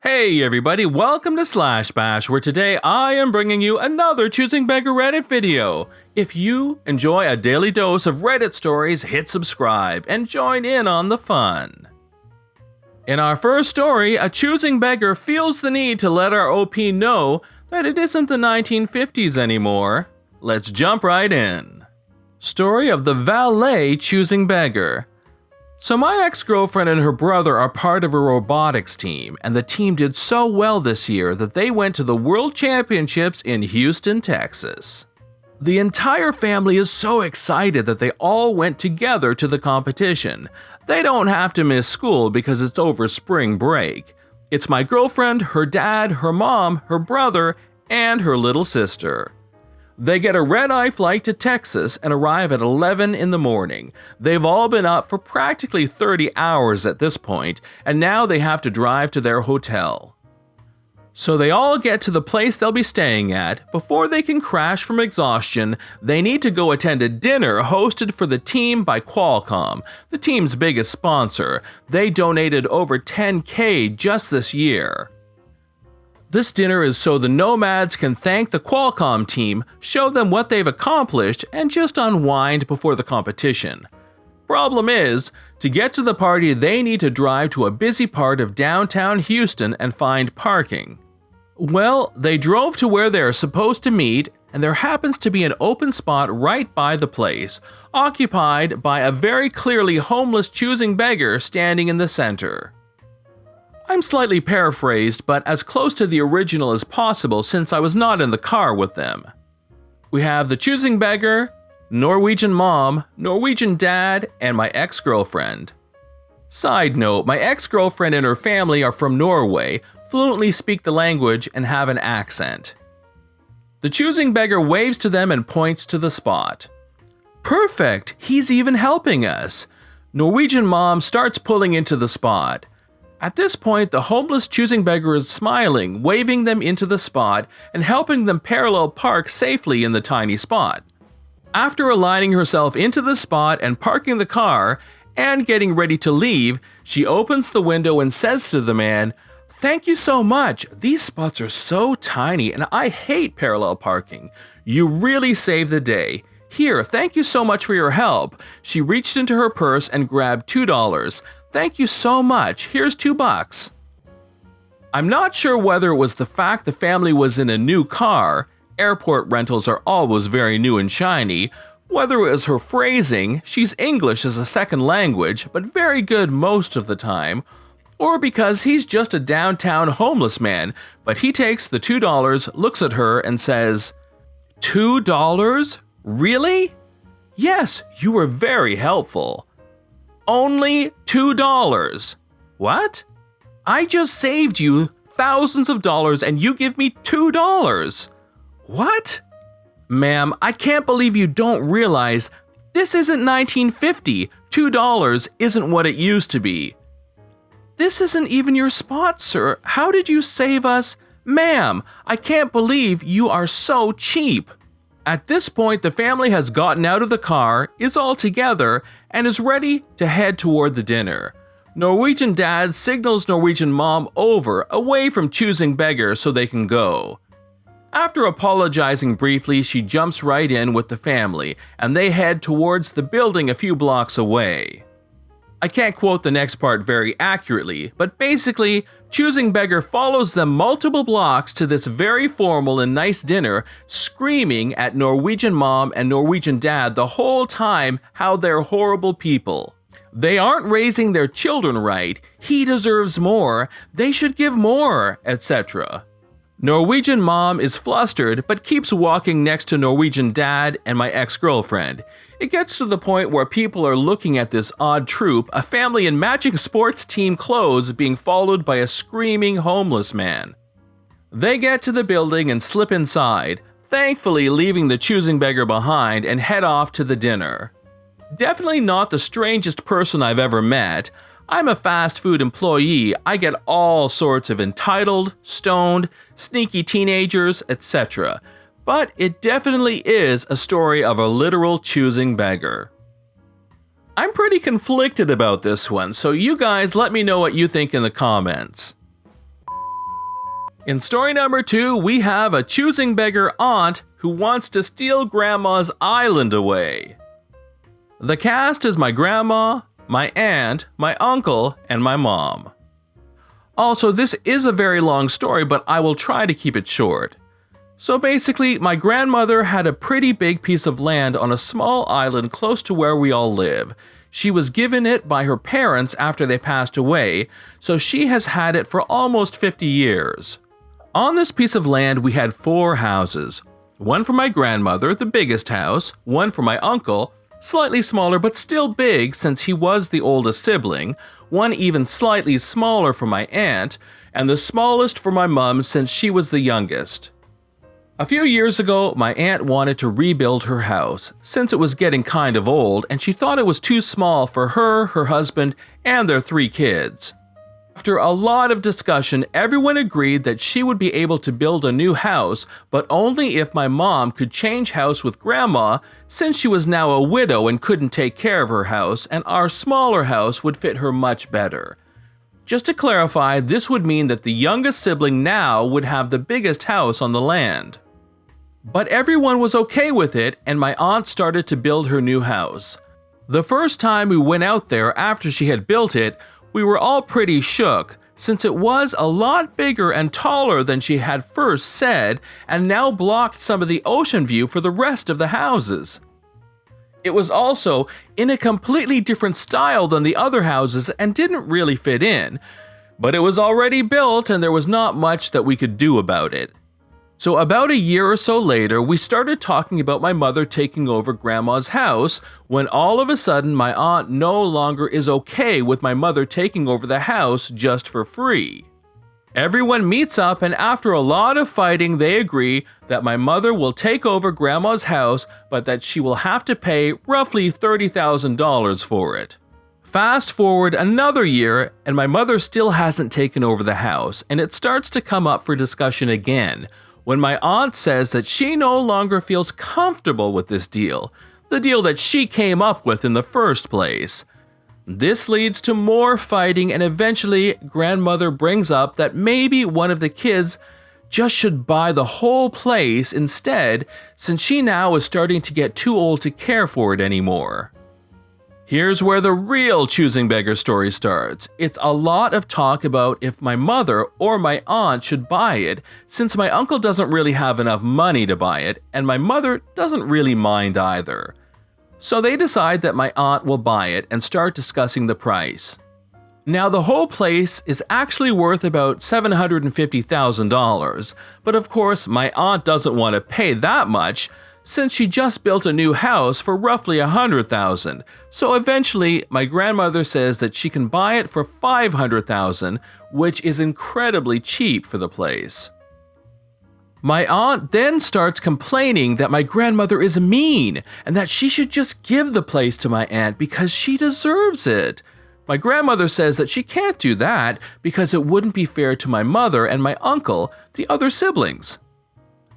Hey everybody, welcome to Slash Bash, where today I am bringing you another Choosing Beggar Reddit video. If you enjoy a daily dose of Reddit stories, hit subscribe and join in on the fun. In our first story, a choosing beggar feels the need to let our OP know that it isn't the 1950s anymore. Let's jump right in. Story of the valet choosing beggar. So my ex-girlfriend and her brother are part of a robotics team, and the team did so well this year that they went to the World Championships in Houston, Texas. The entire family is so excited that they all went together to the competition. They don't have to miss school because it's over spring break. It's my girlfriend, her dad, her mom, her brother, and her little sister. They get a red-eye flight to Texas and arrive at 11 in the morning. They've all been up for practically 30 hours at this point, and now they have to drive to their hotel. So they all get to the place they'll be staying at. Before they can crash from exhaustion, they need to go attend a dinner hosted for the team by Qualcomm, the team's biggest sponsor. They donated over $10,000 just this year. This dinner is so the nomads can thank the Qualcomm team, show them what they've accomplished, and just unwind before the competition. Problem is, to get to the party they need to drive to a busy part of downtown Houston and find parking. Well, they drove to where they are supposed to meet, and there happens to be an open spot right by the place, occupied by a very clearly homeless choosing beggar standing in the center. I'm slightly paraphrased, but as close to the original as possible since I was not in the car with them. We have the choosing beggar, Norwegian mom, Norwegian dad, and my ex-girlfriend. Side note, my ex-girlfriend and her family are from Norway, fluently speak the language, and have an accent. The choosing beggar waves to them and points to the spot. Perfect! He's even helping us! Norwegian mom starts pulling into the spot. At this point, the homeless choosing beggar is smiling, waving them into the spot and helping them parallel park safely in the tiny spot. After aligning herself into the spot and parking the car and getting ready to leave, she opens the window and says to the man, "Thank you so much. These spots are so tiny and I hate parallel parking. You really saved the day. Here, thank you so much for your help." She reached into her purse and grabbed $2. "Thank you so much. Here's $2. I'm not sure whether it was the fact the family was in a new car, airport rentals are always very new and shiny, whether it was her phrasing, she's English as a second language, but very good most of the time, or because he's just a downtown homeless man, but he takes the $2, looks at her, and says, "$2? Really? Yes, you were very helpful. Only $2. What? I just saved you thousands of dollars and you give me $2. What? Ma'am, I can't believe you don't realize this isn't 1950. $2 isn't what it used to be. This isn't even your spot, sir. How did you save us? Ma'am, I can't believe you are so cheap." At this point, the family has gotten out of the car, is all together, and is ready to head toward the dinner. Norwegian dad signals Norwegian mom over, away from choosing beggar so they can go. After apologizing briefly, she jumps right in with the family, and they head towards the building a few blocks away. I can't quote the next part very accurately, but basically, choosing beggar follows them multiple blocks to this very formal and nice dinner, screaming at Norwegian mom and Norwegian dad the whole time how they're horrible people. They aren't raising their children right, he deserves more, they should give more, etc. Norwegian mom is flustered but keeps walking next to Norwegian dad and my ex-girlfriend. It gets to the point where people are looking at this odd troupe, a family in matching sports team clothes being followed by a screaming homeless man. They get to the building and slip inside, thankfully leaving the choosing beggar behind and head off to the dinner. Definitely not the strangest person I've ever met. I'm a fast food employee, I get all sorts of entitled, stoned, sneaky teenagers, etc. But it definitely is a story of a literal choosing beggar. I'm pretty conflicted about this one, so you guys let me know what you think in the comments. In story number 2, we have a choosing beggar aunt who wants to steal grandma's island away. The cast is my grandma, my aunt, my uncle, and my mom. Also, this is a very long story, but I will try to keep it short. So basically, my grandmother had a pretty big piece of land on a small island close to where we all live. She was given it by her parents after they passed away, so she has had it for almost 50 years. On this piece of land, we had 4 houses. One for my grandmother, the biggest house, one for my uncle, slightly smaller but still big since he was the oldest sibling, one even slightly smaller for my aunt, and the smallest for my mum since she was the youngest. A few years ago, my aunt wanted to rebuild her house since it was getting kind of old and she thought it was too small for her, her husband, and their 3 kids. After a lot of discussion, everyone agreed that she would be able to build a new house, but only if my mom could change house with grandma, since she was now a widow and couldn't take care of her house, and our smaller house would fit her much better. Just to clarify, this would mean that the youngest sibling now would have the biggest house on the land. But everyone was okay with it, and my aunt started to build her new house. The first time we went out there after she had built it, we were all pretty shook, since it was a lot bigger and taller than she had first said, and now blocked some of the ocean view for the rest of the houses. It was also in a completely different style than the other houses and didn't really fit in, but it was already built and there was not much that we could do about it. So about a year or so later, we started talking about my mother taking over grandma's house, when all of a sudden my aunt no longer is okay with my mother taking over the house just for free. Everyone meets up and after a lot of fighting they agree that my mother will take over grandma's house, but that she will have to pay roughly $30,000 for it. Fast forward another year and my mother still hasn't taken over the house, and it starts to come up for discussion again, when my aunt says that she no longer feels comfortable with this deal, the deal that she came up with in the first place. This leads to more fighting and eventually grandmother brings up that maybe one of the kids just should buy the whole place instead, since she now is starting to get too old to care for it anymore. Here's where the real Choosing Beggar story starts. It's a lot of talk about if my mother or my aunt should buy it, since my uncle doesn't really have enough money to buy it, and my mother doesn't really mind either. So they decide that my aunt will buy it and start discussing the price. Now the whole place is actually worth about $750,000, but of course my aunt doesn't want to pay that much, since she just built a new house for roughly $100,000, so eventually my grandmother says that she can buy it for $500,000, which is incredibly cheap for the place. My aunt then starts complaining that my grandmother is mean and that she should just give the place to my aunt because she deserves it. My grandmother says that she can't do that because it wouldn't be fair to my mother and my uncle, the other siblings.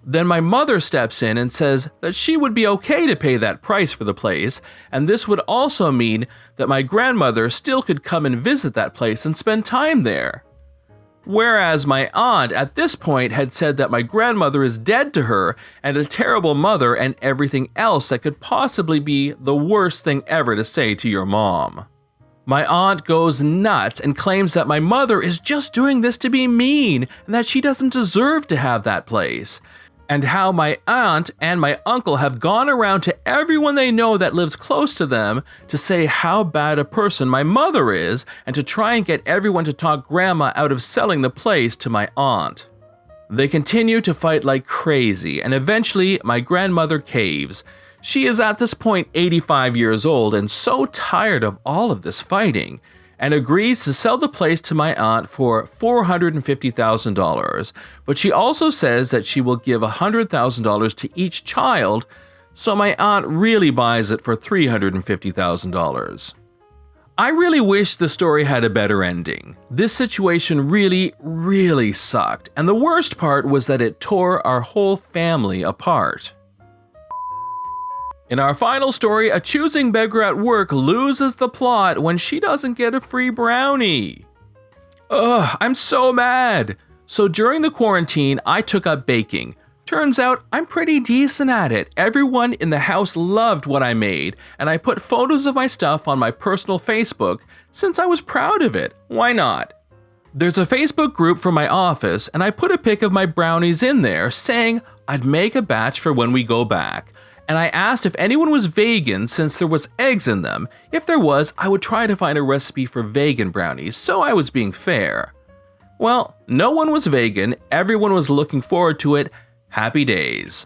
Then my mother steps in and says that she would be okay to pay that price for the place, and this would also mean that my grandmother still could come and visit that place and spend time there. Whereas my aunt at this point had said that my grandmother is dead to her and a terrible mother and everything else that could possibly be the worst thing ever to say to your mom. My aunt goes nuts and claims that my mother is just doing this to be mean and that she doesn't deserve to have that place. And how my aunt and my uncle have gone around to everyone they know that lives close to them to say how bad a person my mother is and to try and get everyone to talk grandma out of selling the place to my aunt. They continue to fight like crazy, and eventually my grandmother caves. She is at this point 85 years old and so tired of all of this fighting, and agrees to sell the place to my aunt for $450,000, but she also says that she will give $100,000 to each child, so my aunt really buys it for $350,000. I really wish the story had a better ending. This situation really sucked, and the worst part was that it tore our whole family apart. In our final story, a choosing beggar at work loses the plot when she doesn't get a free brownie. Ugh, I'm so mad. So during the quarantine, I took up baking. Turns out I'm pretty decent at it. Everyone in the house loved what I made, and I put photos of my stuff on my personal Facebook since I was proud of it. Why not? There's a Facebook group for my office, and I put a pic of my brownies in there saying I'd make a batch for when we go back. And I asked if anyone was vegan since there was eggs in them. If there was, I would try to find a recipe for vegan brownies, so I was being fair. Well, no one was vegan, everyone was looking forward to it. Happy days.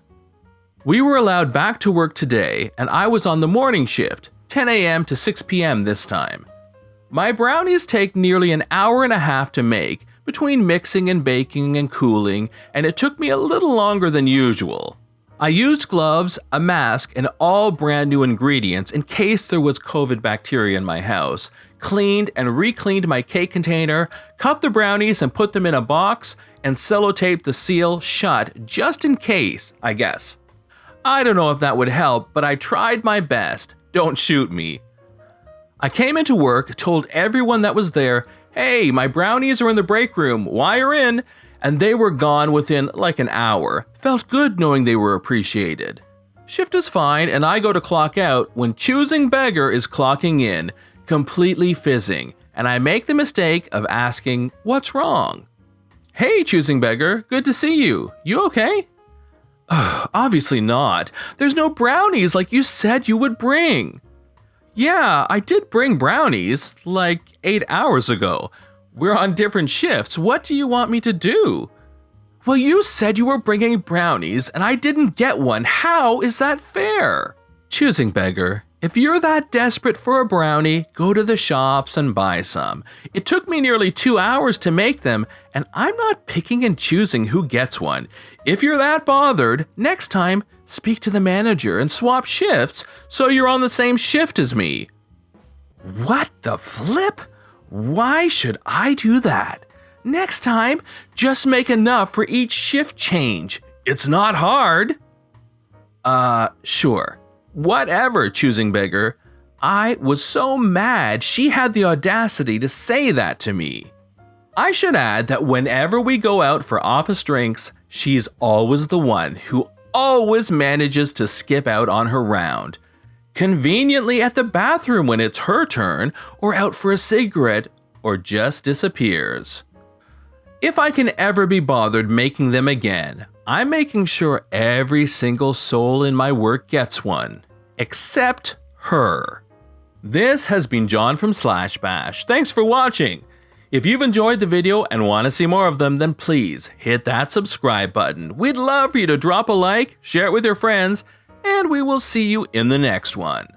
We were allowed back to work today, and I was on the morning shift, 10 a.m. to 6 p.m. this time. My brownies take nearly an hour and a half to make, between mixing and baking and cooling, and it took me a little longer than usual. I used gloves, a mask, and all brand new ingredients in case there was COVID bacteria in my house, cleaned and re-cleaned my cake container, cut the brownies and put them in a box, and sellotaped the seal shut just in case, I guess. I don't know if that would help, but I tried my best. Don't shoot me. I came into work, told everyone that was there, "Hey, my brownies are in the break room, wire in," and they were gone within like an hour. Felt good knowing they were appreciated. Shift is fine, and I go to clock out when Choosing Beggar is clocking in, completely fizzing, and I make the mistake of asking, "What's wrong?" "Hey, Choosing Beggar, good to see you. You okay?" "Obviously not. There's no brownies like you said you would bring." "Yeah, I did bring brownies, like 8 hours ago. We're on different shifts. What do you want me to do?" "Well, you said you were bringing brownies and I didn't get one. How is that fair?" "Choosing Beggar, if you're that desperate for a brownie, go to the shops and buy some. It took me nearly 2 hours to make them, and I'm not picking and choosing who gets one. If you're that bothered, next time, speak to the manager and swap shifts so you're on the same shift as me." What the flip? Why should I do that? Next time, just make enough for each shift change. It's not hard. Sure. Whatever, Choosing Beggar. I was so mad she had the audacity to say that to me. I should add that whenever we go out for office drinks, she's always the one who always manages to skip out on her round. Conveniently at the bathroom when it's her turn, or out for a cigarette, or just disappears. If I can ever be bothered making them again, I'm making sure every single soul in my work gets one. Except her. This has been John from Slash Bash. Thanks for watching. If you've enjoyed the video and want to see more of them, then please hit that subscribe button. We'd love for you to drop a like, share it with your friends, and we will see you in the next one.